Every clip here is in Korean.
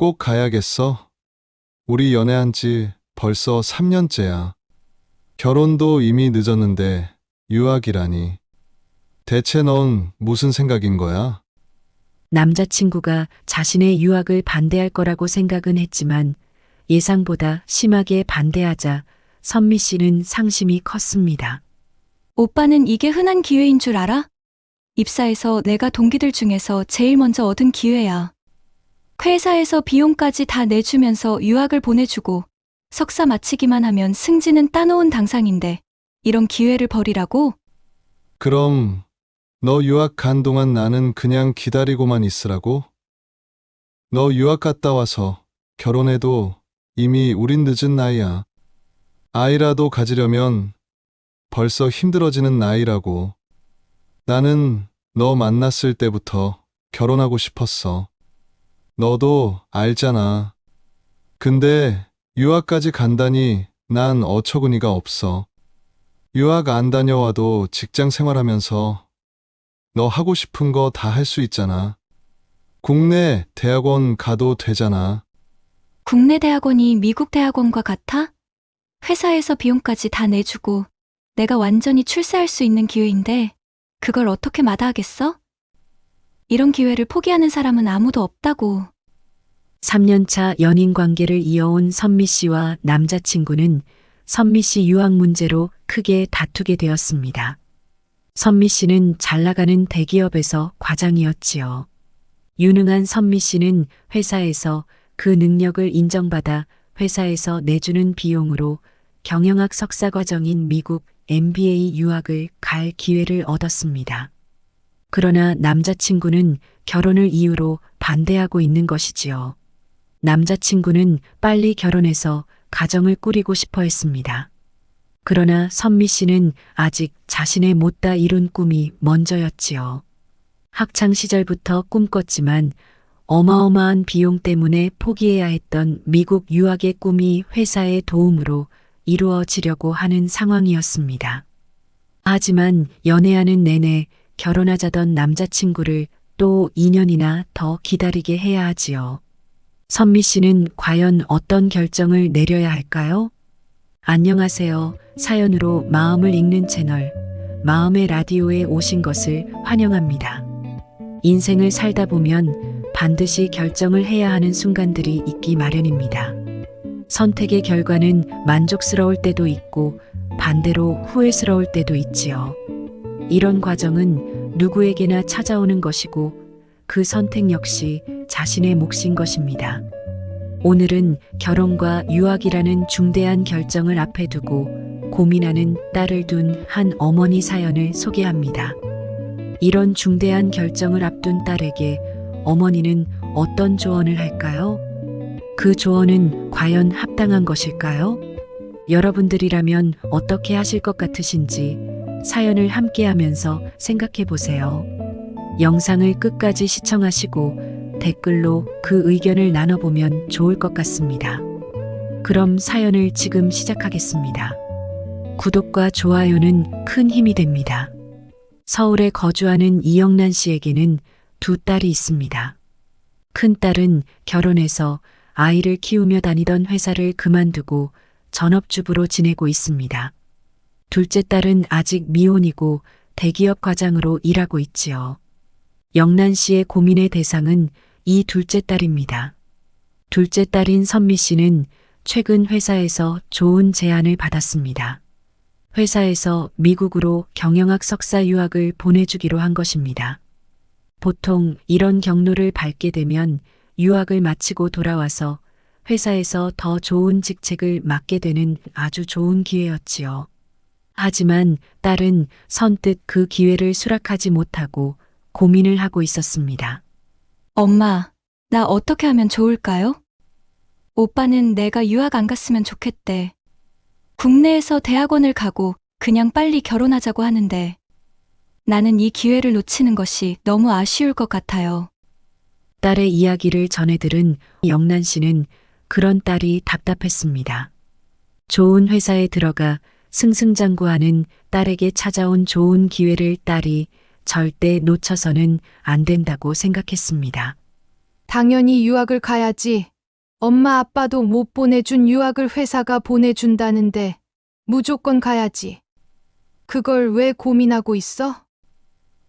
꼭 가야겠어? 우리 연애한 지 벌써 3년째야. 결혼도 이미 늦었는데 유학이라니. 대체 넌 무슨 생각인 거야? 남자친구가 자신의 유학을 반대할 거라고 생각은 했지만 예상보다 심하게 반대하자 선미 씨는 상심이 컸습니다. 오빠는 이게 흔한 기회인 줄 알아? 입사해서 내가 동기들 중에서 제일 먼저 얻은 기회야. 회사에서 비용까지 다 내주면서 유학을 보내주고 석사 마치기만 하면 승진은 따놓은 당상인데 이런 기회를 버리라고? 그럼 너 유학 간 동안 나는 그냥 기다리고만 있으라고? 너 유학 갔다 와서 결혼해도 이미 우린 늦은 나이야. 아이라도 가지려면 벌써 힘들어지는 나이라고. 나는 너 만났을 때부터 결혼하고 싶었어. 너도 알잖아. 근데 유학까지 간다니 난 어처구니가 없어. 유학 안 다녀와도 직장 생활하면서 너 하고 싶은 거 다 할 수 있잖아. 국내 대학원 가도 되잖아. 국내 대학원이 미국 대학원과 같아? 회사에서 비용까지 다 내주고 내가 완전히 출세할 수 있는 기회인데 그걸 어떻게 마다하겠어? 이런 기회를 포기하는 사람은 아무도 없다고. 3년차 연인 관계를 이어온 선미 씨와 남자친구는 선미 씨 유학 문제로 크게 다투게 되었습니다. 선미 씨는 잘 나가는 대기업에서 과장이었지요. 유능한 선미 씨는 회사에서 그 능력을 인정받아 회사에서 내주는 비용으로 경영학 석사 과정인 미국 MBA 유학을 갈 기회를 얻었습니다. 그러나 남자친구는 결혼을 이유로 반대하고 있는 것이지요. 남자친구는 빨리 결혼해서 가정을 꾸리고 싶어 했습니다. 그러나 선미 씨는 아직 자신의 못다 이룬 꿈이 먼저였지요. 학창 시절부터 꿈꿨지만 어마어마한 비용 때문에 포기해야 했던 미국 유학의 꿈이 회사의 도움으로 이루어지려고 하는 상황이었습니다. 하지만 연애하는 내내 결혼하자던 남자친구를 또 2년이나 더 기다리게 해야 하지요. 선미 씨는 과연 어떤 결정을 내려야 할까요? 안녕하세요. 사연으로 마음을 읽는 채널 마음의 라디오에 오신 것을 환영합니다. 인생을 살다 보면 반드시 결정을 해야 하는 순간들이 있기 마련입니다. 선택의 결과는 만족스러울 때도 있고 반대로 후회스러울 때도 있지요. 이런 과정은 누구에게나 찾아오는 것이고 그 선택 역시 자신의 몫인 것입니다. 오늘은 결혼과 유학이라는 중대한 결정을 앞에 두고 고민하는 딸을 둔 한 어머니 사연을 소개합니다. 이런 중대한 결정을 앞둔 딸에게 어머니는 어떤 조언을 할까요? 그 조언은 과연 합당한 것일까요? 여러분들이라면 어떻게 하실 것 같으신지 사연을 함께 하면서 생각해 보세요. 영상을 끝까지 시청하시고 댓글로 그 의견을 나눠보면 좋을 것 같습니다. 그럼 사연을 지금 시작하겠습니다. 구독과 좋아요는 큰 힘이 됩니다. 서울에 거주하는 이영란 씨에게는 두 딸이 있습니다. 큰 딸은 결혼해서 아이를 키우며 다니던 회사를 그만두고 전업주부로 지내고 있습니다. 둘째 딸은 아직 미혼이고 대기업 과장으로 일하고 있지요. 영란 씨의 고민의 대상은 이 둘째 딸입니다. 둘째 딸인 선미 씨는 최근 회사에서 좋은 제안을 받았습니다. 회사에서 미국으로 경영학 석사 유학을 보내주기로 한 것입니다. 보통 이런 경로를 밟게 되면 유학을 마치고 돌아와서 회사에서 더 좋은 직책을 맡게 되는 아주 좋은 기회였지요. 하지만 딸은 선뜻 그 기회를 수락하지 못하고 고민을 하고 있었습니다. 엄마, 나 어떻게 하면 좋을까요? 오빠는 내가 유학 안 갔으면 좋겠대. 국내에서 대학원을 가고 그냥 빨리 결혼하자고 하는데 나는 이 기회를 놓치는 것이 너무 아쉬울 것 같아요. 딸의 이야기를 전해 들은 영란 씨는 그런 딸이 답답했습니다. 좋은 회사에 들어가 승승장구하는 딸에게 찾아온 좋은 기회를 딸이 절대 놓쳐서는 안 된다고 생각했습니다. 당연히 유학을 가야지. 엄마 아빠도 못 보내준 유학을 회사가 보내준다는데 무조건 가야지. 그걸 왜 고민하고 있어?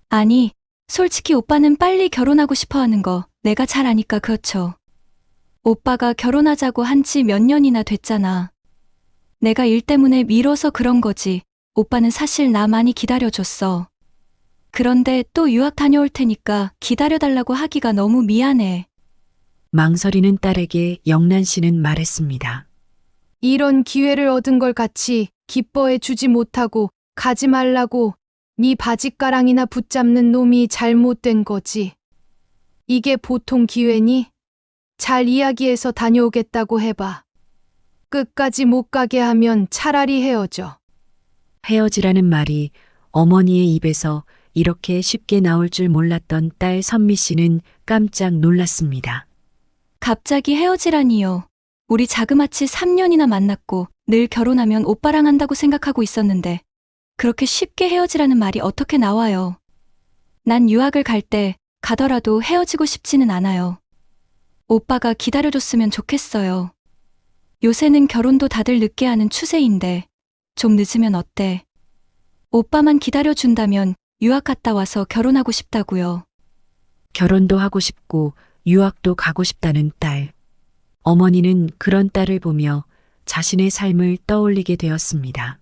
아니, 솔직히 오빠는 빨리 결혼하고 싶어 하는 거 내가 잘 아니까 그렇죠. 오빠가 결혼하자고 한 지 몇 년이나 됐잖아. 내가 일 때문에 미뤄서 그런 거지. 오빠는 사실 나 많이 기다려줬어. 그런데 또 유학 다녀올 테니까 기다려달라고 하기가 너무 미안해. 망설이는 딸에게 영란 씨는 말했습니다. 이런 기회를 얻은 걸 같이 기뻐해 주지 못하고 가지 말라고 네 바짓가랑이나 붙잡는 놈이 잘못된 거지. 이게 보통 기회니? 잘 이야기해서 다녀오겠다고 해봐. 끝까지 못 가게 하면 차라리 헤어져. 헤어지라는 말이 어머니의 입에서 이렇게 쉽게 나올 줄 몰랐던 딸 선미 씨는 깜짝 놀랐습니다. 갑자기 헤어지라니요. 우리 자그마치 3년이나 만났고 늘 결혼하면 오빠랑 한다고 생각하고 있었는데 그렇게 쉽게 헤어지라는 말이 어떻게 나와요. 난 유학을 갈 때 가더라도 헤어지고 싶지는 않아요. 오빠가 기다려줬으면 좋겠어요. 요새는 결혼도 다들 늦게 하는 추세인데 좀 늦으면 어때? 오빠만 기다려준다면 유학 갔다 와서 결혼하고 싶다고요. 결혼도 하고 싶고 유학도 가고 싶다는 딸. 어머니는 그런 딸을 보며 자신의 삶을 떠올리게 되었습니다.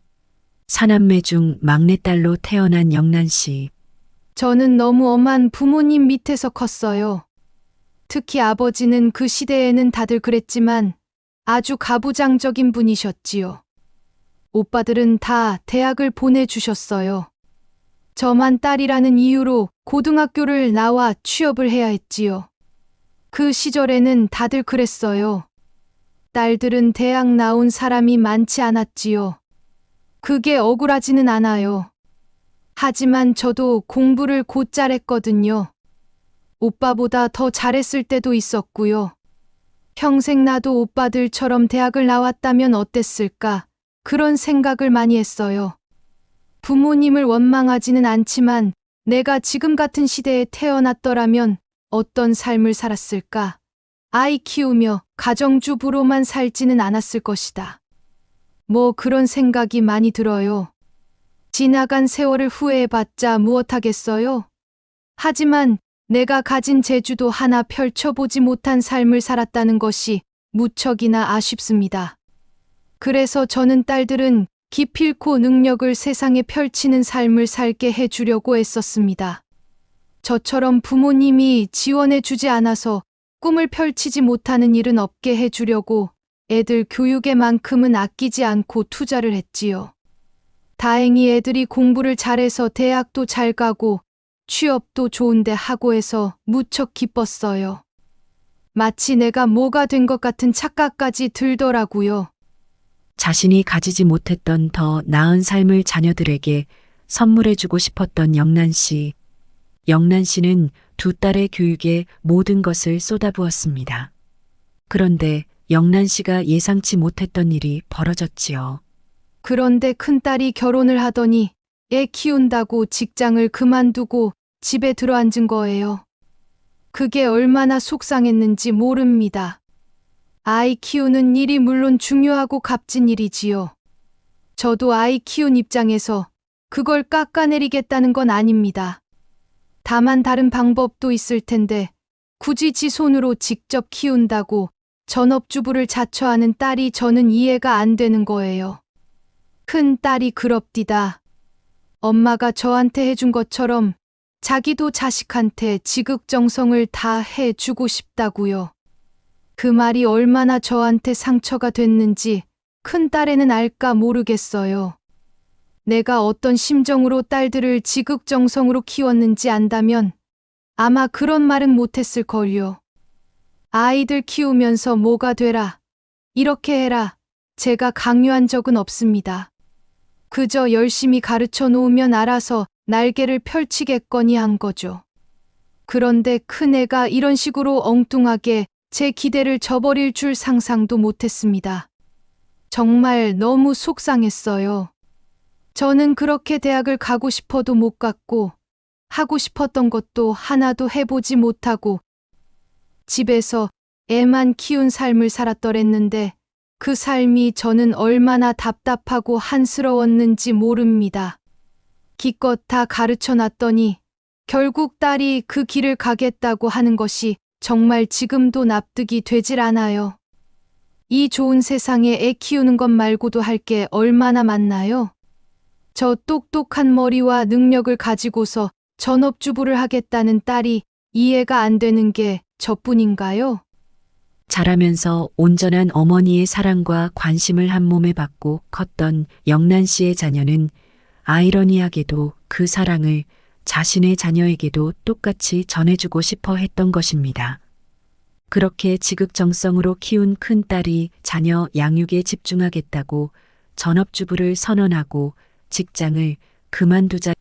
사남매 중 막내딸로 태어난 영란 씨. 저는 너무 엄한 부모님 밑에서 컸어요. 특히 아버지는 그 시대에는 다들 그랬지만 아주 가부장적인 분이셨지요. 오빠들은 다 대학을 보내주셨어요. 저만 딸이라는 이유로 고등학교를 나와 취업을 해야 했지요. 그 시절에는 다들 그랬어요. 딸들은 대학 나온 사람이 많지 않았지요. 그게 억울하지는 않아요. 하지만 저도 공부를 곧잘 했거든요. 오빠보다 더 잘했을 때도 있었고요. 평생 나도 오빠들처럼 대학을 나왔다면 어땠을까? 그런 생각을 많이 했어요. 부모님을 원망하지는 않지만 내가 지금 같은 시대에 태어났더라면 어떤 삶을 살았을까? 아이 키우며 가정주부로만 살지는 않았을 것이다. 뭐 그런 생각이 많이 들어요. 지나간 세월을 후회해봤자 무엇하겠어요? 하지만 내가 가진 재주도 하나 펼쳐보지 못한 삶을 살았다는 것이 무척이나 아쉽습니다. 그래서 저는 딸들은 기필코 능력을 세상에 펼치는 삶을 살게 해주려고 애썼습니다. 저처럼 부모님이 지원해주지 않아서 꿈을 펼치지 못하는 일은 없게 해주려고 애들 교육에만큼은 아끼지 않고 투자를 했지요. 다행히 애들이 공부를 잘해서 대학도 잘 가고 취업도 좋은데 하고 해서 무척 기뻤어요. 마치 내가 뭐가 된 것 같은 착각까지 들더라고요. 자신이 가지지 못했던 더 나은 삶을 자녀들에게 선물해주고 싶었던 영란 씨. 영란 씨는 두 딸의 교육에 모든 것을 쏟아부었습니다. 그런데 영란 씨가 예상치 못했던 일이 벌어졌지요. 그런데 큰딸이 결혼을 하더니 애 키운다고 직장을 그만두고 집에 들어앉은 거예요. 그게 얼마나 속상했는지 모릅니다. 아이 키우는 일이 물론 중요하고 값진 일이지요. 저도 아이 키운 입장에서 그걸 깎아내리겠다는 건 아닙니다. 다만 다른 방법도 있을 텐데 굳이 지 손으로 직접 키운다고 전업주부를 자처하는 딸이 저는 이해가 안 되는 거예요. 큰 딸이 그럽디다. 엄마가 저한테 해준 것처럼 자기도 자식한테 지극정성을 다 해주고 싶다고요. 그 말이 얼마나 저한테 상처가 됐는지 큰딸에는 알까 모르겠어요. 내가 어떤 심정으로 딸들을 지극정성으로 키웠는지 안다면 아마 그런 말은 못했을 걸요. 아이들 키우면서 뭐가 되라, 이렇게 해라, 제가 강요한 적은 없습니다. 그저 열심히 가르쳐 놓으면 알아서 날개를 펼치겠거니 한 거죠. 그런데 큰애가 이런 식으로 엉뚱하게 제 기대를 저버릴 줄 상상도 못했습니다. 정말 너무 속상했어요. 저는 그렇게 대학을 가고 싶어도 못 갔고, 하고 싶었던 것도 하나도 해보지 못하고, 집에서 애만 키운 삶을 살았더랬는데 그 삶이 저는 얼마나 답답하고 한스러웠는지 모릅니다. 기껏 다 가르쳐 놨더니 결국 딸이 그 길을 가겠다고 하는 것이 정말 지금도 납득이 되질 않아요. 이 좋은 세상에 애 키우는 것 말고도 할 게 얼마나 많나요? 저 똑똑한 머리와 능력을 가지고서 전업주부를 하겠다는 딸이 이해가 안 되는 게 저뿐인가요? 자라면서 온전한 어머니의 사랑과 관심을 한 몸에 받고 컸던 영란 씨의 자녀는 아이러니하게도 그 사랑을 자신의 자녀에게도 똑같이 전해주고 싶어 했던 것입니다. 그렇게 지극정성으로 키운 큰딸이 자녀 양육에 집중하겠다고 전업주부를 선언하고 직장을 그만두자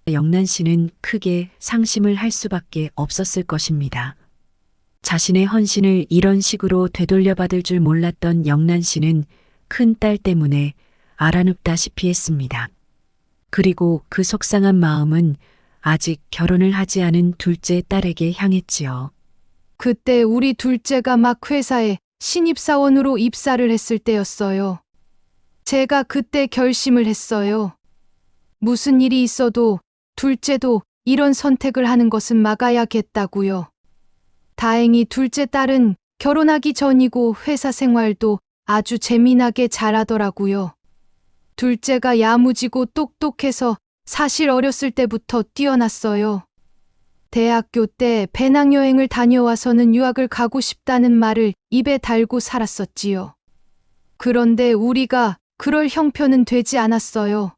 영란 씨는 크게 상심을 할 수밖에 없었을 것입니다. 자신의 헌신을 이런 식으로 되돌려받을 줄 몰랐던 영란 씨는 큰딸 때문에 알아눕다시피 했습니다. 그리고 그 속상한 마음은 아직 결혼을 하지 않은 둘째 딸에게 향했지요. 그때 우리 둘째가 막 회사에 신입사원으로 입사를 했을 때였어요. 제가 그때 결심을 했어요. 무슨 일이 있어도 둘째도 이런 선택을 하는 것은 막아야겠다고요. 다행히 둘째 딸은 결혼하기 전이고 회사 생활도 아주 재미나게 잘하더라고요. 둘째가 야무지고 똑똑해서 사실 어렸을 때부터 뛰어났어요. 대학교 때 배낭여행을 다녀와서는 유학을 가고 싶다는 말을 입에 달고 살았었지요. 그런데 우리가 그럴 형편은 되지 않았어요.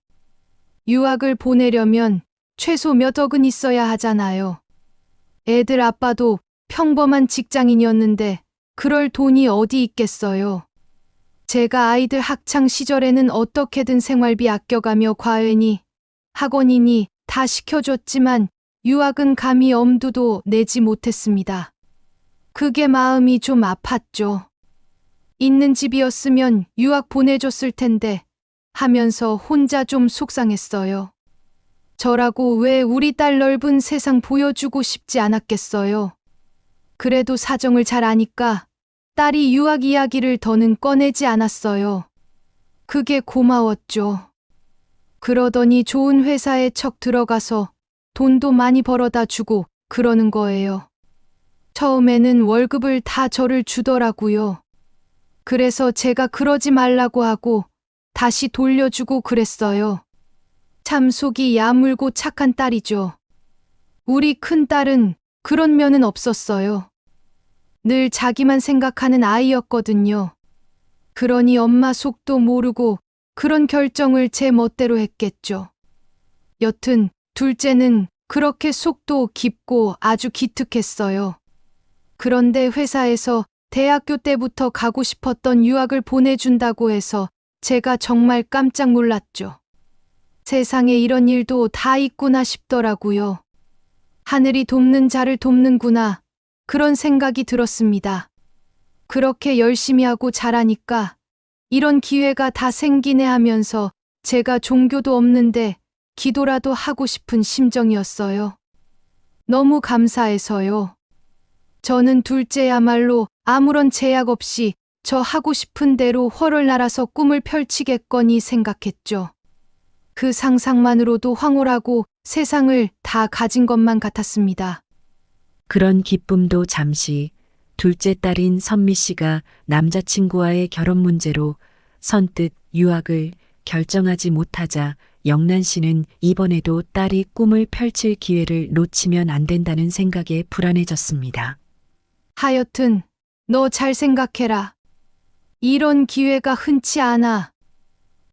유학을 보내려면 최소 몇 억은 있어야 하잖아요. 애들 아빠도 평범한 직장인이었는데 그럴 돈이 어디 있겠어요. 제가 아이들 학창 시절에는 어떻게든 생활비 아껴가며 과외니 학원이니 다 시켜줬지만 유학은 감히 엄두도 내지 못했습니다. 그게 마음이 좀 아팠죠. 있는 집이었으면 유학 보내줬을 텐데 하면서 혼자 좀 속상했어요. 저라고 왜 우리 딸 넓은 세상 보여주고 싶지 않았겠어요. 그래도 사정을 잘 아니까 딸이 유학 이야기를 더는 꺼내지 않았어요. 그게 고마웠죠. 그러더니 좋은 회사에 척 들어가서 돈도 많이 벌어다 주고 그러는 거예요. 처음에는 월급을 다 저를 주더라고요. 그래서 제가 그러지 말라고 하고 다시 돌려주고 그랬어요. 참 속이 야물고 착한 딸이죠. 우리 큰딸은 그런 면은 없었어요. 늘 자기만 생각하는 아이였거든요. 그러니 엄마 속도 모르고 그런 결정을 제 멋대로 했겠죠. 여튼 둘째는 그렇게 속도 깊고 아주 기특했어요. 그런데 회사에서 대학교 때부터 가고 싶었던 유학을 보내준다고 해서 제가 정말 깜짝 놀랐죠. 세상에 이런 일도 다 있구나 싶더라고요. 하늘이 돕는 자를 돕는구나. 그런 생각이 들었습니다. 그렇게 열심히 하고 잘하니까 이런 기회가 다 생기네 하면서 제가 종교도 없는데 기도라도 하고 싶은 심정이었어요. 너무 감사해서요. 저는 둘째야말로 아무런 제약 없이 저 하고 싶은 대로 헐을 날아서 꿈을 펼치겠거니 생각했죠. 그 상상만으로도 황홀하고 세상을 다 가진 것만 같았습니다. 그런 기쁨도 잠시 둘째 딸인 선미 씨가 남자친구와의 결혼 문제로 선뜻 유학을 결정하지 못하자 영란 씨는 이번에도 딸이 꿈을 펼칠 기회를 놓치면 안 된다는 생각에 불안해졌습니다. 하여튼 너 잘 생각해라. 이런 기회가 흔치 않아.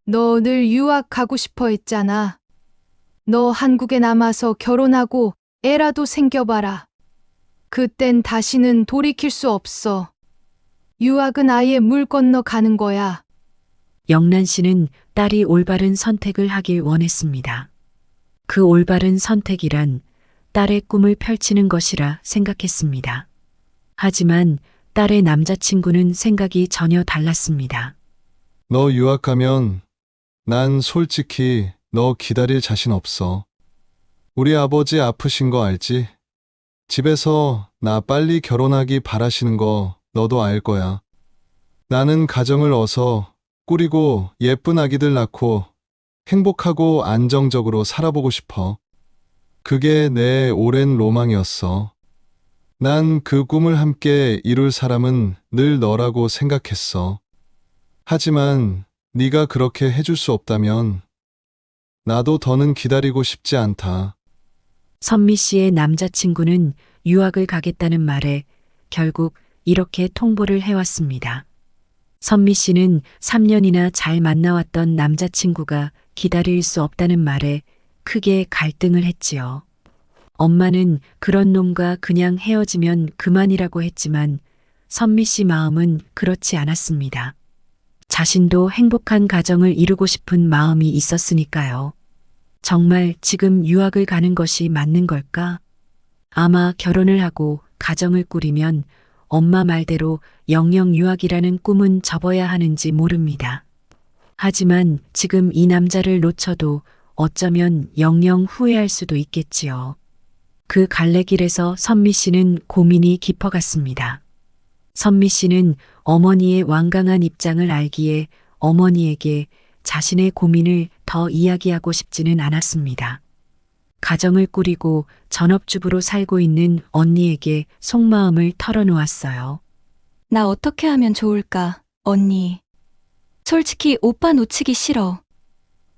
너 늘 유학 가고 싶어 했잖아. 너 한국에 남아서 결혼하고 애라도 생겨봐라. 그땐 다시는 돌이킬 수 없어. 유학은 아예 물 건너 가는 거야. 영란 씨는 딸이 올바른 선택을 하길 원했습니다. 그 올바른 선택이란 딸의 꿈을 펼치는 것이라 생각했습니다. 하지만 딸의 남자친구는 생각이 전혀 달랐습니다. 너 유학 가면 난 솔직히 너 기다릴 자신 없어. 우리 아버지 아프신 거 알지? 집에서 나 빨리 결혼하기 바라시는 거 너도 알 거야. 나는 가정을 어서 꾸리고 예쁜 아기들 낳고 행복하고 안정적으로 살아보고 싶어. 그게 내 오랜 로망이었어. 난 그 꿈을 함께 이룰 사람은 늘 너라고 생각했어. 하지만 네가 그렇게 해줄 수 없다면 나도 더는 기다리고 싶지 않다. 선미 씨의 남자친구는 유학을 가겠다는 말에 결국 이렇게 통보를 해왔습니다. 선미 씨는 3년이나 잘 만나왔던 남자친구가 기다릴 수 없다는 말에 크게 갈등을 했지요. 엄마는 그런 놈과 그냥 헤어지면 그만이라고 했지만 선미 씨 마음은 그렇지 않았습니다. 자신도 행복한 가정을 이루고 싶은 마음이 있었으니까요. 정말 지금 유학을 가는 것이 맞는 걸까? 아마 결혼을 하고 가정을 꾸리면 엄마 말대로 영영 유학이라는 꿈은 접어야 하는지 모릅니다. 하지만 지금 이 남자를 놓쳐도 어쩌면 영영 후회할 수도 있겠지요. 그 갈래길에서 선미 씨는 고민이 깊어갔습니다. 선미 씨는 어머니의 완강한 입장을 알기에 어머니에게 자신의 고민을 더 이야기하고 싶지는 않았습니다. 가정을 꾸리고 전업주부로 살고 있는 언니에게 속마음을 털어놓았어요. 나 어떻게 하면 좋을까, 언니. 솔직히 오빠 놓치기 싫어.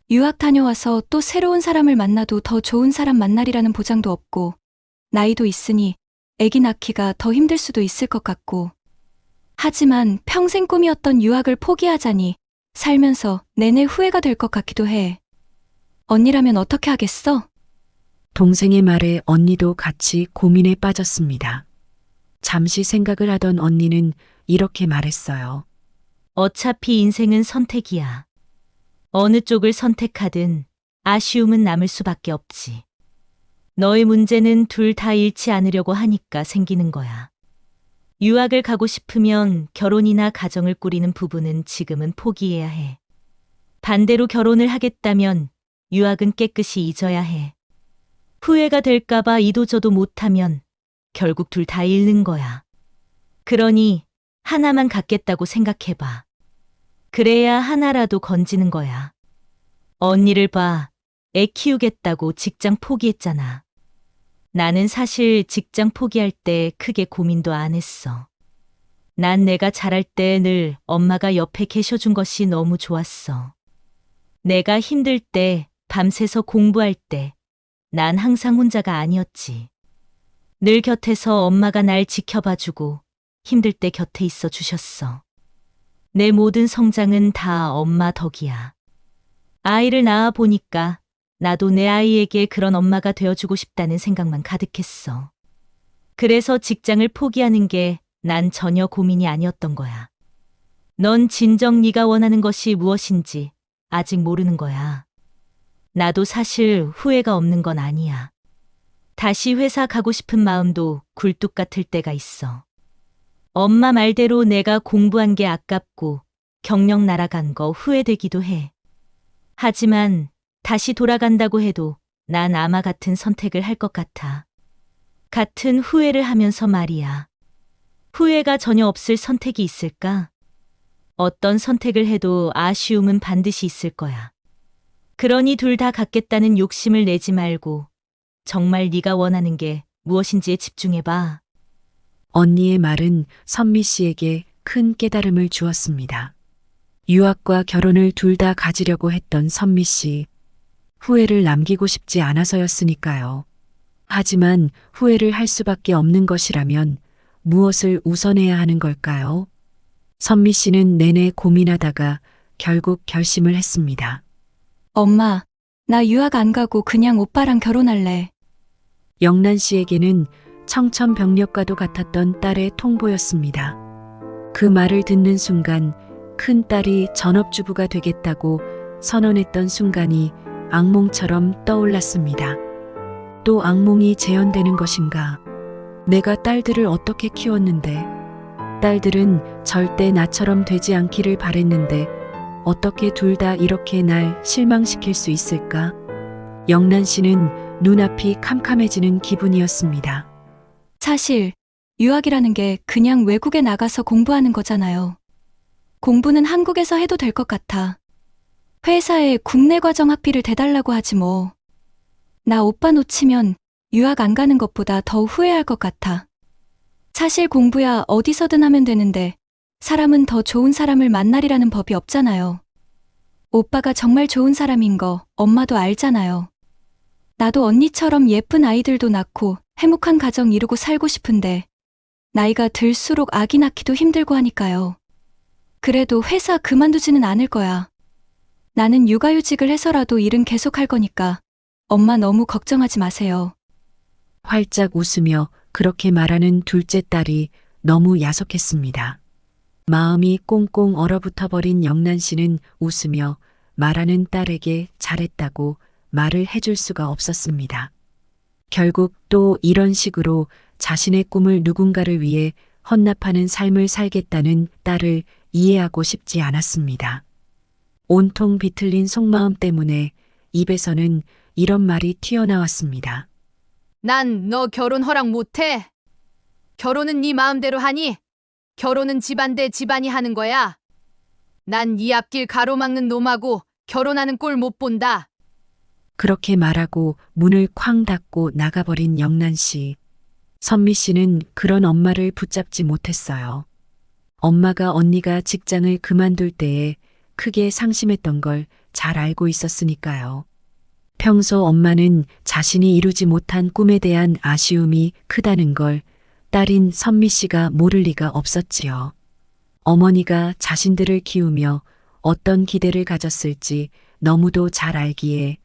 유학 다녀와서 또 새로운 사람을 만나도 더 좋은 사람 만나리라는 보장도 없고, 나이도 있으니 아기 낳기가 더 힘들 수도 있을 것 같고. 하지만 평생 꿈이었던 유학을 포기하자니 살면서 내내 후회가 될 것 같기도 해. 언니라면 어떻게 하겠어? 동생의 말에 언니도 같이 고민에 빠졌습니다. 잠시 생각을 하던 언니는 이렇게 말했어요. 어차피 인생은 선택이야. 어느 쪽을 선택하든 아쉬움은 남을 수밖에 없지. 너의 문제는 둘 다 잃지 않으려고 하니까 생기는 거야. 유학을 가고 싶으면 결혼이나 가정을 꾸리는 부부는 지금은 포기해야 해. 반대로 결혼을 하겠다면 유학은 깨끗이 잊어야 해. 후회가 될까봐 이도저도 못하면 결국 둘 다 잃는 거야. 그러니 하나만 갖겠다고 생각해봐. 그래야 하나라도 건지는 거야. 언니를 봐. 애 키우겠다고 직장 포기했잖아. 나는 사실 직장 포기할 때 크게 고민도 안 했어. 난 내가 자랄 때 늘 엄마가 옆에 계셔준 것이 너무 좋았어. 내가 힘들 때, 밤새서 공부할 때, 난 항상 혼자가 아니었지. 늘 곁에서 엄마가 날 지켜봐주고 힘들 때 곁에 있어 주셨어. 내 모든 성장은 다 엄마 덕이야. 아이를 낳아 보니까 나도 내 아이에게 그런 엄마가 되어주고 싶다는 생각만 가득했어. 그래서 직장을 포기하는 게 난 전혀 고민이 아니었던 거야. 넌 진정 네가 원하는 것이 무엇인지 아직 모르는 거야. 나도 사실 후회가 없는 건 아니야. 다시 회사 가고 싶은 마음도 굴뚝 같을 때가 있어. 엄마 말대로 내가 공부한 게 아깝고 경력 날아간 거 후회되기도 해. 하지만 다시 돌아간다고 해도 난 아마 같은 선택을 할 것 같아. 같은 후회를 하면서 말이야. 후회가 전혀 없을 선택이 있을까? 어떤 선택을 해도 아쉬움은 반드시 있을 거야. 그러니 둘 다 갖겠다는 욕심을 내지 말고 정말 네가 원하는 게 무엇인지에 집중해봐. 언니의 말은 선미 씨에게 큰 깨달음을 주었습니다. 유학과 결혼을 둘 다 가지려고 했던 선미 씨. 후회를 남기고 싶지 않아서였으니까요. 하지만 후회를 할 수밖에 없는 것이라면 무엇을 우선해야 하는 걸까요? 선미 씨는 내내 고민하다가 결국 결심을 했습니다. 엄마, 나 유학 안 가고 그냥 오빠랑 결혼할래. 영란 씨에게는 청천벽력과도 같았던 딸의 통보였습니다. 그 말을 듣는 순간 큰 딸이 전업주부가 되겠다고 선언했던 순간이 악몽처럼 떠올랐습니다. 또 악몽이 재현되는 것인가? 내가 딸들을 어떻게 키웠는데? 딸들은 절대 나처럼 되지 않기를 바랬는데 어떻게 둘 다 이렇게 날 실망시킬 수 있을까? 영란 씨는 눈앞이 캄캄해지는 기분이었습니다. 사실 유학이라는 게 그냥 외국에 나가서 공부하는 거잖아요. 공부는 한국에서 해도 될 것 같아. 회사에 국내 과정 학비를 대달라고 하지 뭐. 나 오빠 놓치면 유학 안 가는 것보다 더 후회할 것 같아. 사실 공부야 어디서든 하면 되는데 사람은 더 좋은 사람을 만나리라는 법이 없잖아요. 오빠가 정말 좋은 사람인 거 엄마도 알잖아요. 나도 언니처럼 예쁜 아이들도 낳고 행복한 가정 이루고 살고 싶은데 나이가 들수록 아기 낳기도 힘들고 하니까요. 그래도 회사 그만두지는 않을 거야. 나는 육아휴직을 해서라도 일은 계속할 거니까 엄마 너무 걱정하지 마세요. 활짝 웃으며 그렇게 말하는 둘째 딸이 너무 야속했습니다. 마음이 꽁꽁 얼어붙어 버린 영란 씨는 웃으며 말하는 딸에게 잘했다고 말을 해줄 수가 없었습니다. 결국 또 이런 식으로 자신의 꿈을 누군가를 위해 헌납하는 삶을 살겠다는 딸을 이해하고 싶지 않았습니다. 온통 비틀린 속마음 때문에 입에서는 이런 말이 튀어나왔습니다. 난 너 결혼 허락 못해. 결혼은 네 마음대로 하니 결혼은 집안 대 집안이 하는 거야. 난 이 앞길 가로막는 놈하고 결혼하는 꼴 못 본다. 그렇게 말하고 문을 쾅 닫고 나가버린 영란 씨. 선미 씨는 그런 엄마를 붙잡지 못했어요. 엄마가 언니가 직장을 그만둘 때에 크게 상심했던 걸 잘 알고 있었으니까요. 평소 엄마는 자신이 이루지 못한 꿈에 대한 아쉬움이 크다는 걸 딸인 선미 씨가 모를 리가 없었지요. 어머니가 자신들을 키우며 어떤 기대를 가졌을지 너무도 잘 알기에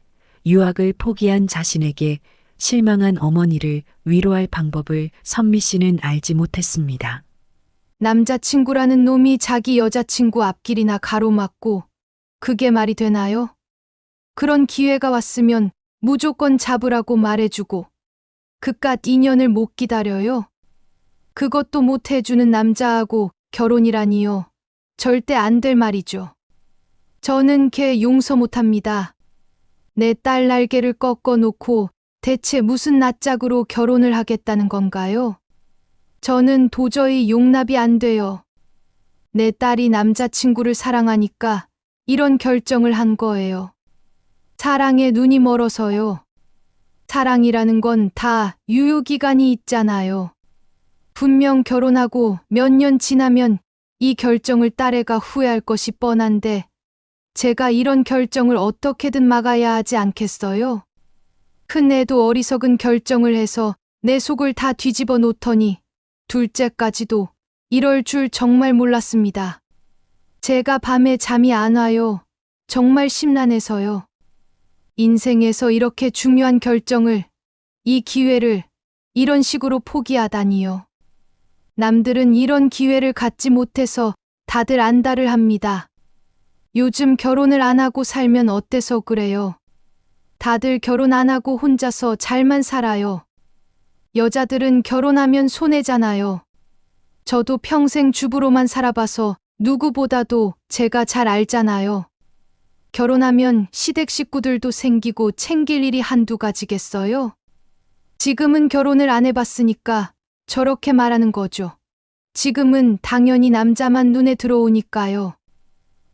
유학을 포기한 자신에게 실망한 어머니를 위로할 방법을 선미 씨는 알지 못했습니다. 남자친구라는 놈이 자기 여자친구 앞길이나 가로막고 그게 말이 되나요? 그런 기회가 왔으면 무조건 잡으라고 말해주고 그깟 인연을 못 기다려요. 그것도 못 해주는 남자하고 결혼이라니요. 절대 안 될 말이죠. 저는 걔 용서 못합니다. 내 딸 날개를 꺾어놓고 대체 무슨 낯짝으로 결혼을 하겠다는 건가요? 저는 도저히 용납이 안 돼요. 내 딸이 남자친구를 사랑하니까 이런 결정을 한 거예요. 사랑에 눈이 멀어서요. 사랑이라는 건 다 유효기간이 있잖아요. 분명 결혼하고 몇 년 지나면 이 결정을 딸애가 후회할 것이 뻔한데 제가 이런 결정을 어떻게든 막아야 하지 않겠어요? 큰애도 어리석은 결정을 해서 내 속을 다 뒤집어 놓더니 둘째까지도 이럴 줄 정말 몰랐습니다. 제가 밤에 잠이 안 와요. 정말 심란해서요. 인생에서 이렇게 중요한 결정을, 이 기회를 이런 식으로 포기하다니요. 남들은 이런 기회를 갖지 못해서 다들 안달을 합니다. 요즘 결혼을 안 하고 살면 어때서 그래요? 다들 결혼 안 하고 혼자서 잘만 살아요. 여자들은 결혼하면 손해잖아요. 저도 평생 주부로만 살아봐서 누구보다도 제가 잘 알잖아요. 결혼하면 시댁 식구들도 생기고 챙길 일이 한두 가지겠어요? 지금은 결혼을 안 해봤으니까 저렇게 말하는 거죠. 지금은 당연히 남자만 눈에 들어오니까요.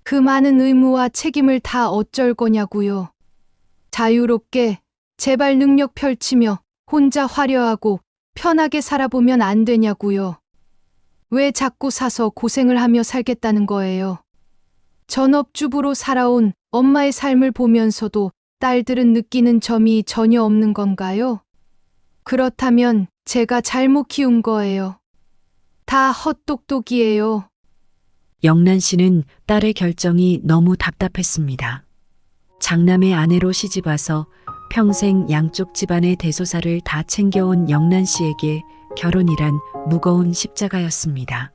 그 많은 의무와 책임을 다 어쩔 거냐고요. 자유롭게 제발 능력 펼치며 혼자 화려하고 편하게 살아보면 안 되냐고요. 왜 자꾸 사서 고생을 하며 살겠다는 거예요. 전업주부로 살아온 엄마의 삶을 보면서도 딸들은 느끼는 점이 전혀 없는 건가요? 그렇다면 제가 잘못 키운 거예요. 다 헛똑똑이에요. 영란 씨는 딸의 결정이 너무 답답했습니다. 장남의 아내로 시집와서 평생 양쪽 집안의 대소사를 다 챙겨온 영란 씨에게 결혼이란 무거운 십자가였습니다.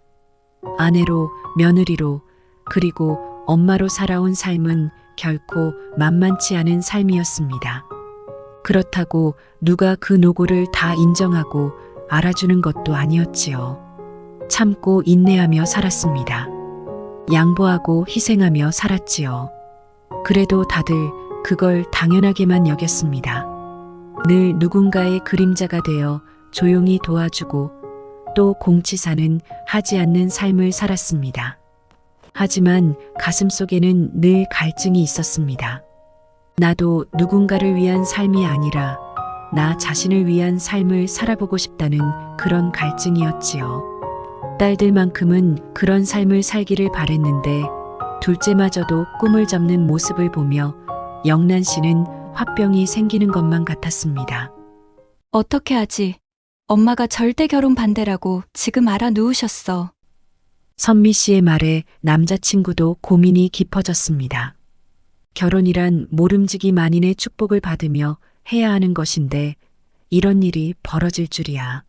아내로, 며느리로, 그리고 엄마로 살아온 삶은 결코 만만치 않은 삶이었습니다. 그렇다고 누가 그 노고를 다 인정하고 알아주는 것도 아니었지요. 참고 인내하며 살았습니다. 양보하고 희생하며 살았지요. 그래도 다들 그걸 당연하게만 여겼습니다. 늘 누군가의 그림자가 되어 조용히 도와주고 또 공치사는 하지 않는 삶을 살았습니다. 하지만 가슴 속에는 늘 갈증이 있었습니다. 나도 누군가를 위한 삶이 아니라 나 자신을 위한 삶을 살아보고 싶다는 그런 갈증이었지요. 딸들만큼은 그런 삶을 살기를 바랬는데 둘째마저도 꿈을 접는 모습을 보며 영란 씨는 화병이 생기는 것만 같았습니다. 어떻게 하지? 엄마가 절대 결혼 반대라고 지금 알아 누우셨어. 선미 씨의 말에 남자친구도 고민이 깊어졌습니다. 결혼이란 모름지기 만인의 축복을 받으며 해야 하는 것인데 이런 일이 벌어질 줄이야.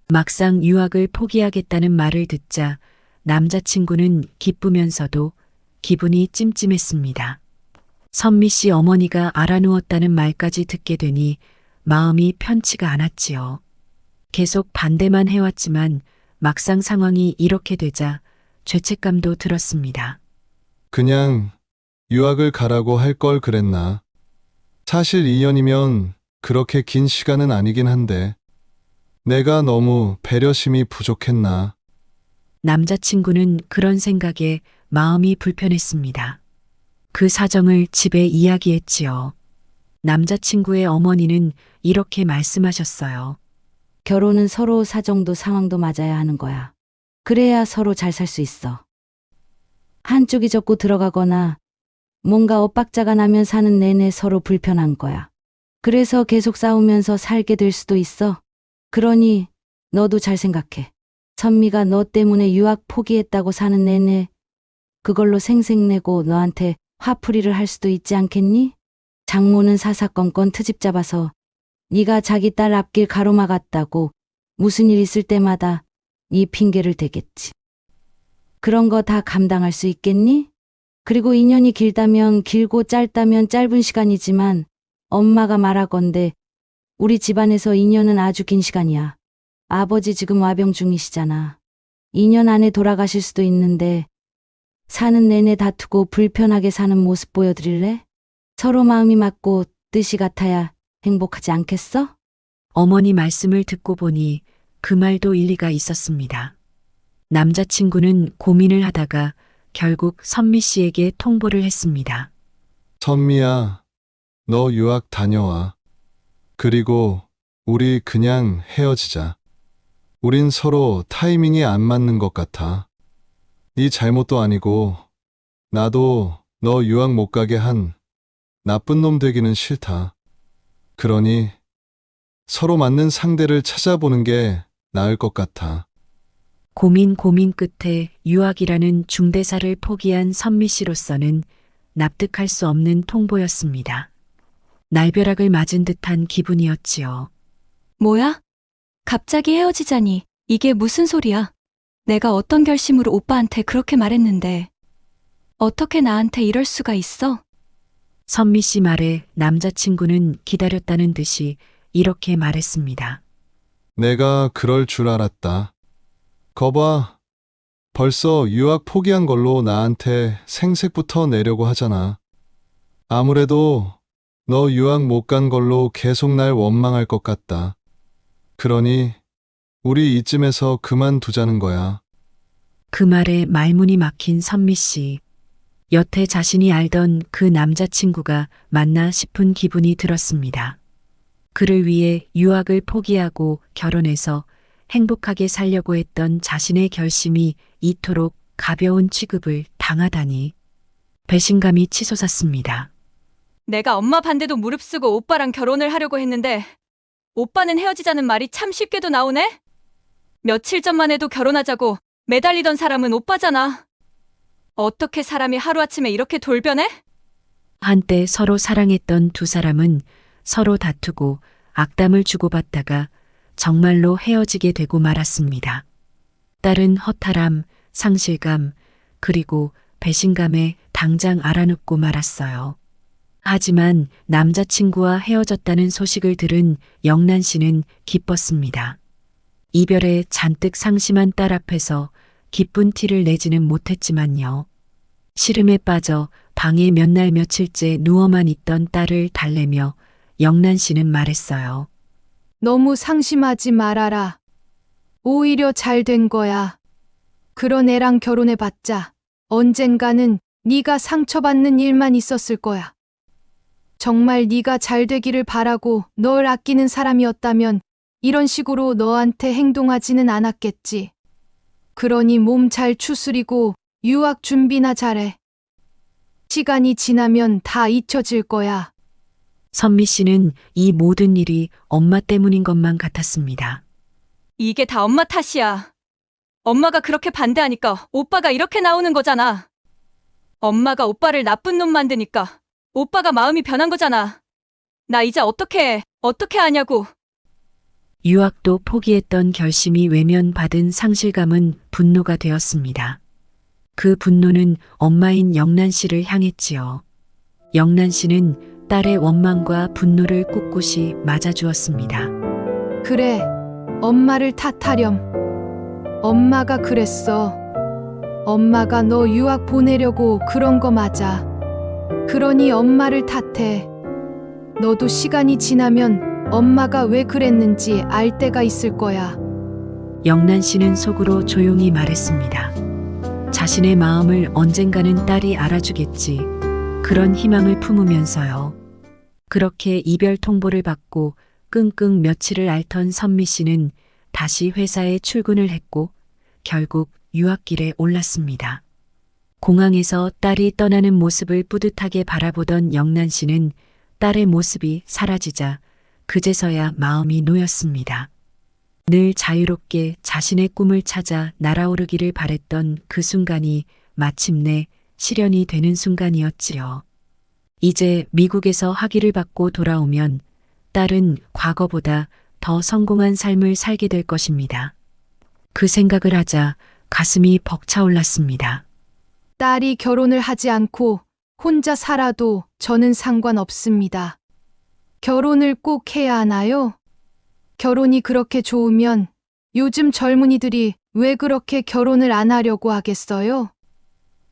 막상 유학을 포기하겠다는 말을 듣자 남자친구는 기쁘면서도 기분이 찜찜했습니다. 선미 씨 어머니가 알아누웠다는 말까지 듣게 되니 마음이 편치가 않았지요. 계속 반대만 해왔지만 막상 상황이 이렇게 되자 죄책감도 들었습니다. 그냥 유학을 가라고 할 걸 그랬나. 사실 2년이면 그렇게 긴 시간은 아니긴 한데 내가 너무 배려심이 부족했나. 남자친구는 그런 생각에 마음이 불편했습니다. 그 사정을 집에 이야기했지요. 남자친구의 어머니는 이렇게 말씀하셨어요. 결혼은 서로 사정도 상황도 맞아야 하는 거야. 그래야 서로 잘 살 수 있어. 한쪽이 적고 들어가거나 뭔가 엇박자가 나면 사는 내내 서로 불편한 거야. 그래서 계속 싸우면서 살게 될 수도 있어. 그러니 너도 잘 생각해. 선미가 너 때문에 유학 포기했다고 사는 내내 그걸로 생색내고 너한테 화풀이를 할 수도 있지 않겠니? 장모는 사사건건 트집 잡아서 네가 자기 딸 앞길 가로막았다고 무슨 일 있을 때마다 네 핑계를 대겠지. 그런 거 다 감당할 수 있겠니? 그리고 인연이 길다면 길고 짧다면 짧은 시간이지만 엄마가 말하건대 우리 집안에서 2년은 아주 긴 시간이야. 아버지 지금 와병 중이시잖아. 2년 안에 돌아가실 수도 있는데 사는 내내 다투고 불편하게 사는 모습 보여드릴래? 서로 마음이 맞고 뜻이 같아야 행복하지 않겠어? 어머니 말씀을 듣고 보니 그 말도 일리가 있었습니다. 남자친구는 고민을 하다가 결국 선미 씨에게 통보를 했습니다. 선미야, 너 유학 다녀와. 그리고 우리 그냥 헤어지자. 우린 서로 타이밍이 안 맞는 것 같아. 네 잘못도 아니고 나도 너 유학 못 가게 한 나쁜 놈 되기는 싫다. 그러니 서로 맞는 상대를 찾아보는 게 나을 것 같아. 고민 끝에 유학이라는 중대사를 포기한 선미 씨로서는 납득할 수 없는 통보였습니다. 날벼락을 맞은 듯한 기분이었지요. 뭐야? 갑자기 헤어지자니 이게 무슨 소리야? 내가 어떤 결심으로 오빠한테 그렇게 말했는데 어떻게 나한테 이럴 수가 있어? 선미 씨 말에 남자친구는 기다렸다는 듯이 이렇게 말했습니다. 내가 그럴 줄 알았다. 거봐, 벌써 유학 포기한 걸로 나한테 생색부터 내려고 하잖아. 아무래도 너 유학 못 간 걸로 계속 날 원망할 것 같다. 그러니 우리 이쯤에서 그만두자는 거야. 그 말에 말문이 막힌 선미 씨. 여태 자신이 알던 그 남자친구가 맞나 싶은 기분이 들었습니다. 그를 위해 유학을 포기하고 결혼해서 행복하게 살려고 했던 자신의 결심이 이토록 가벼운 취급을 당하다니 배신감이 치솟았습니다. 내가 엄마 반대도 무릅쓰고 오빠랑 결혼을 하려고 했는데 오빠는 헤어지자는 말이 참 쉽게도 나오네? 며칠 전만 해도 결혼하자고 매달리던 사람은 오빠잖아. 어떻게 사람이 하루아침에 이렇게 돌변해? 한때 서로 사랑했던 두 사람은 서로 다투고 악담을 주고받다가 정말로 헤어지게 되고 말았습니다. 딸은 허탈함, 상실감, 그리고 배신감에 당장 알아눕고 말았어요. 하지만 남자친구와 헤어졌다는 소식을 들은 영란 씨는 기뻤습니다. 이별에 잔뜩 상심한 딸 앞에서 기쁜 티를 내지는 못했지만요. 시름에 빠져 방에 몇 날 며칠째 누워만 있던 딸을 달래며 영란 씨는 말했어요. 너무 상심하지 말아라. 오히려 잘 된 거야. 그런 애랑 결혼해봤자 언젠가는 네가 상처받는 일만 있었을 거야. 정말 네가 잘 되기를 바라고 널 아끼는 사람이었다면 이런 식으로 너한테 행동하지는 않았겠지. 그러니 몸 잘 추스리고 유학 준비나 잘해. 시간이 지나면 다 잊혀질 거야. 선미 씨는 이 모든 일이 엄마 때문인 것만 같았습니다. 이게 다 엄마 탓이야. 엄마가 그렇게 반대하니까 오빠가 이렇게 나오는 거잖아. 엄마가 오빠를 나쁜 놈 만드니까 오빠가 마음이 변한 거잖아. 나 이제 어떻게 하냐고. 유학도 포기했던 결심이 외면받은 상실감은 분노가 되었습니다. 그 분노는 엄마인 영란 씨를 향했지요. 영란 씨는 딸의 원망과 분노를 꿋꿋이 맞아주었습니다. 그래, 엄마를 탓하렴. 엄마가 그랬어. 엄마가 너 유학 보내려고 그런 거 맞아. 그러니 엄마를 탓해. 너도 시간이 지나면 엄마가 왜 그랬는지 알 때가 있을 거야. 영란 씨는 속으로 조용히 말했습니다. 자신의 마음을 언젠가는 딸이 알아주겠지. 그런 희망을 품으면서요. 그렇게 이별 통보를 받고 끙끙 며칠을 앓던 선미 씨는 다시 회사에 출근을 했고 결국 유학길에 올랐습니다. 공항에서 딸이 떠나는 모습을 뿌듯하게 바라보던 영란 씨는 딸의 모습이 사라지자 그제서야 마음이 놓였습니다. 늘 자유롭게 자신의 꿈을 찾아 날아오르기를 바랬던 그 순간이 마침내 실현이 되는 순간이었지요. 이제 미국에서 학위를 받고 돌아오면 딸은 과거보다 더 성공한 삶을 살게 될 것입니다. 그 생각을 하자 가슴이 벅차올랐습니다. 딸이 결혼을 하지 않고 혼자 살아도 저는 상관없습니다. 결혼을 꼭 해야 하나요? 결혼이 그렇게 좋으면 요즘 젊은이들이 왜 그렇게 결혼을 안 하려고 하겠어요?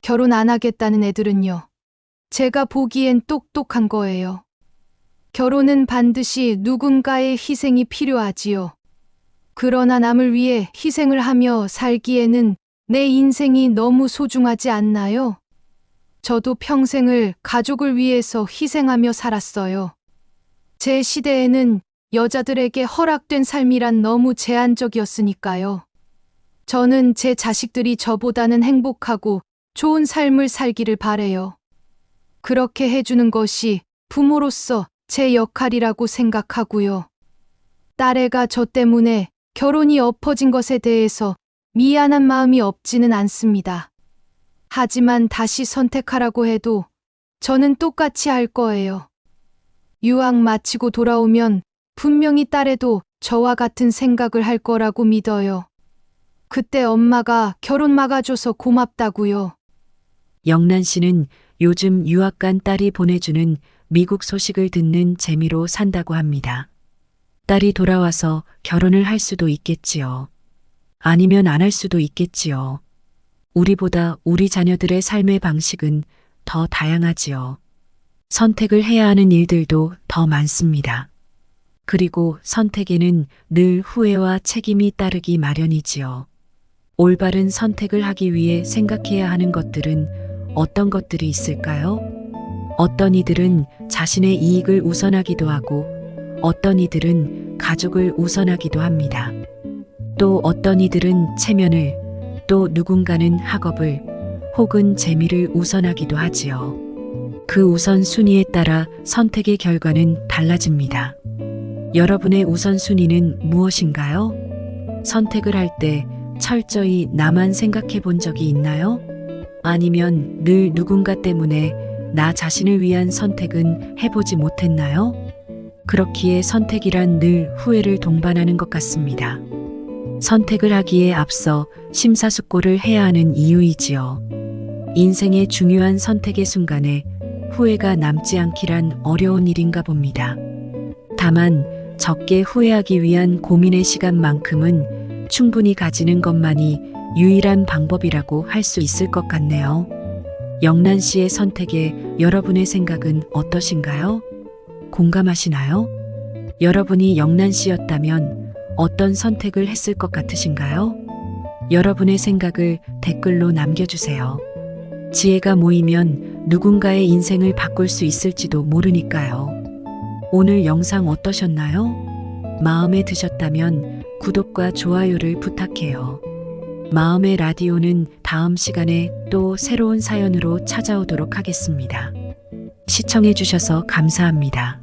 결혼 안 하겠다는 애들은요. 제가 보기엔 똑똑한 거예요. 결혼은 반드시 누군가의 희생이 필요하지요. 그러나 남을 위해 희생을 하며 살기에는 내 인생이 너무 소중하지 않나요? 저도 평생을 가족을 위해서 희생하며 살았어요. 제 시대에는 여자들에게 허락된 삶이란 너무 제한적이었으니까요. 저는 제 자식들이 저보다는 행복하고 좋은 삶을 살기를 바래요. 그렇게 해주는 것이 부모로서 제 역할이라고 생각하고요. 딸애가 저 때문에 결혼이 엎어진 것에 대해서 미안한 마음이 없지는 않습니다. 하지만 다시 선택하라고 해도 저는 똑같이 할 거예요. 유학 마치고 돌아오면 분명히 딸애도 저와 같은 생각을 할 거라고 믿어요. 그때 엄마가 결혼 막아줘서 고맙다고요. 영란 씨는 요즘 유학 간 딸이 보내주는 미국 소식을 듣는 재미로 산다고 합니다. 딸이 돌아와서 결혼을 할 수도 있겠지요. 아니면 안 할 수도 있겠지요. 우리보다 우리 자녀들의 삶의 방식은 더 다양하지요. 선택을 해야 하는 일들도 더 많습니다. 그리고 선택에는 늘 후회와 책임이 따르기 마련이지요. 올바른 선택을 하기 위해 생각해야 하는 것들은 어떤 것들이 있을까요? 어떤 이들은 자신의 이익을 우선하기도 하고 어떤 이들은 가족을 우선하기도 합니다. 또 어떤 이들은 체면을, 또 누군가는 학업을 혹은 재미를 우선하기도 하지요. 그 우선순위에 따라 선택의 결과는 달라집니다. 여러분의 우선순위는 무엇인가요? 선택을 할 때 철저히 나만 생각해 본 적이 있나요? 아니면 늘 누군가 때문에 나 자신을 위한 선택은 해보지 못했나요? 그렇기에 선택이란 늘 후회를 동반하는 것 같습니다. 선택을 하기에 앞서 심사숙고를 해야 하는 이유이지요. 인생의 중요한 선택의 순간에 후회가 남지 않기란 어려운 일인가 봅니다. 다만 적게 후회하기 위한 고민의 시간만큼은 충분히 가지는 것만이 유일한 방법이라고 할 수 있을 것 같네요. 영란 씨의 선택에 여러분의 생각은 어떠신가요? 공감하시나요? 여러분이 영란 씨였다면 어떤 선택을 했을 것 같으신가요? 여러분의 생각을 댓글로 남겨주세요. 지혜가 모이면 누군가의 인생을 바꿀 수 있을지도 모르니까요. 오늘 영상 어떠셨나요? 마음에 드셨다면 구독과 좋아요를 부탁해요. 마음의 라디오는 다음 시간에 또 새로운 사연으로 찾아오도록 하겠습니다. 시청해주셔서 감사합니다.